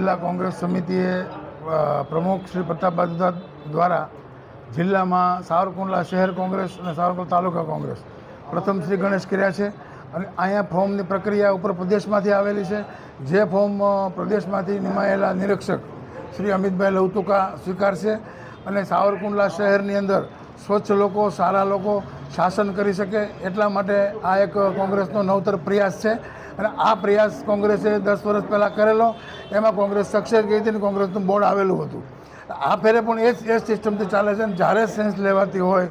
જિલ્લા કોંગ્રેસ સમિતિએ પ્રમુખ શ્રી પ્રતાપભાઈ દ્વારા જિલ્લામાં સાવરકુંડલા શહેર કોંગ્રેસ અને સાવરકુંડલા તાલુકા કોંગ્રેસ પ્રથમ શ્રી ગણેશ કર્યા છે. અને અહીંયા ફોર્મની પ્રક્રિયા ઉપર પ્રદેશમાંથી આવેલી છે. જે ફોર્મ પ્રદેશમાંથી નિમાયેલા નિરીક્ષક શ્રી અમિતભાઈ લવતુકા સ્વીકારશે અને સાવરકુંડલા શહેરની અંદર સ્વચ્છ લોકો, સારા લોકો શાસન કરી શકે એટલા માટે આ એક કોંગ્રેસનો નવતર પ્રયાસ છે. અને આ પ્રયાસ કોંગ્રેસે 10 વર્ષ પહેલાં કરેલો, એમાં કોંગ્રેસ સક્સેસ ગઈ હતી અને કોંગ્રેસનું બોર્ડ આવેલું હતું. આ ફેરે પણ એ જ સિસ્ટમથી ચાલે છે. અને જ્યારે સેન્સ લેવાતી હોય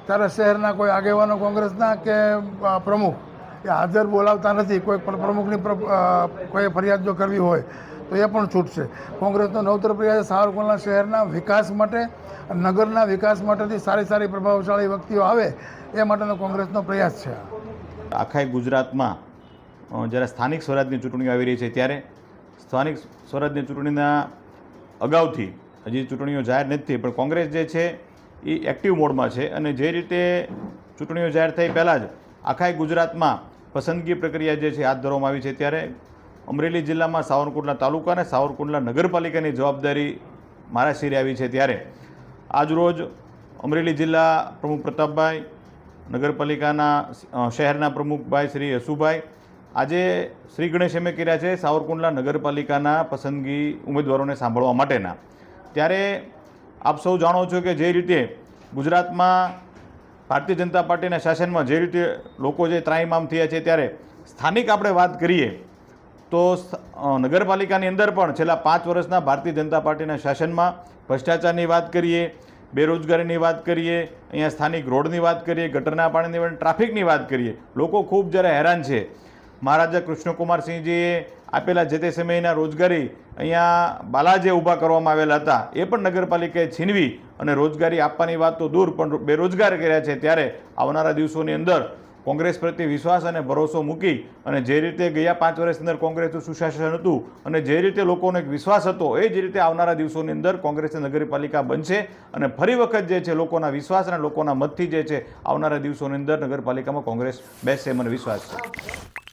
ત્યારે શહેરના કોઈ આગેવાનો કોંગ્રેસના કે પ્રમુખ એ હાજર બોલાવતા નથી. કોઈ પણ પ્રમુખની કોઈ ફરિયાદ જો કરવી હોય તો એ પણ છૂટશે. કોંગ્રેસનો નવતર પ્રયાસ સાવરકુંડલા શહેરના વિકાસ માટે, નગરના વિકાસ માટેથી સારી પ્રભાવશાળી વ્યક્તિઓ આવે એ માટેનો કોંગ્રેસનો પ્રયાસ છે. આખા ગુજરાતમાં જ્યારે સ્થાનિક સ્વરાજની ચૂંટણીઓ આવી રહી છે ત્યારે સ્થાનિક સ્વરાજની ચૂંટણીના અગાઉથી હજી ચૂંટણીઓ જાહેર નથી, પણ કોંગ્રેસ જે છે એ એક્ટિવ મોડમાં છે. અને જે રીતે ચૂંટણીઓ જાહેર થઈ પહેલાં જ આખા ગુજરાતમાં પસંદગી પ્રક્રિયા જે છે હાથ ધરવામાં આવી છે. ત્યારે અમરેલી જિલ્લામાં સાવરકુંડલા તાલુકા અને સાવરકુંડલા નગરપાલિકાની જવાબદારી મારા શિરે આવી છે. ત્યારે આજરોજ અમરેલી જિલ્લા પ્રમુખ પ્રતાપભાઈ, નગરપાલિકાના શહેરના પ્રમુખભાઈ શ્રી યશુભાઈ આજે શ્રી ગણેશ એમ કર્યા છે સાવરકુંડલા નગરપાલિકાના પસંદગી ઉમેદવારોને સાંભળવા માટેના. ત્યારે આપ સૌ જાણો છો કે જે રીતે ગુજરાતમાં ભારતીય જનતા પાર્ટીના શાસનમાં જે રીતે લોકો જે ત્રાહિમામ થયા છે, ત્યારે સ્થાનિક આપણે વાત કરીએ તો નગરપાલિકાની અંદર પણ છેલ્લા 5 વર્ષના ભારતીય જનતા પાર્ટીના શાસનમાં ભ્રષ્ટાચારની વાત કરીએ, બેરોજગારીની વાત કરીએ, અહીંયા સ્થાનિક રોડની વાત કરીએ, ગટરના પાણીની વાત, ટ્રાફિકની વાત કરીએ, લોકો ખૂબ જ્યારે હેરાન છે. મહારાજા કૃષ્ણકુમારસિંહજીએ આપેલા જે તે સમયના રોજગારી અહીંયા બાલાજે ઊભા કરવામાં આવેલા હતા એ પણ નગરપાલિકાએ છીનવી અને રોજગારી આપવાની વાત તો દૂર પણ બેરોજગાર કર્યા છે. ત્યારે આવનારા દિવસોની અંદર કોંગ્રેસ પ્રત્યે વિશ્વાસ અને ભરોસો મૂકી અને જે રીતે ગયા 5 વર્ષની અંદર કોંગ્રેસનું સુશાસન હતું અને જે રીતે લોકોનો એક વિશ્વાસ હતો એ જ રીતે આવનારા દિવસોની અંદર કોંગ્રેસની નગરપાલિકા બનશે. અને ફરી વખત જે છે લોકોના વિશ્વાસ અને લોકોના મતથી જે છે આવનારા દિવસોની અંદર નગરપાલિકામાં કોંગ્રેસ બેસશે, મને વિશ્વાસ છે.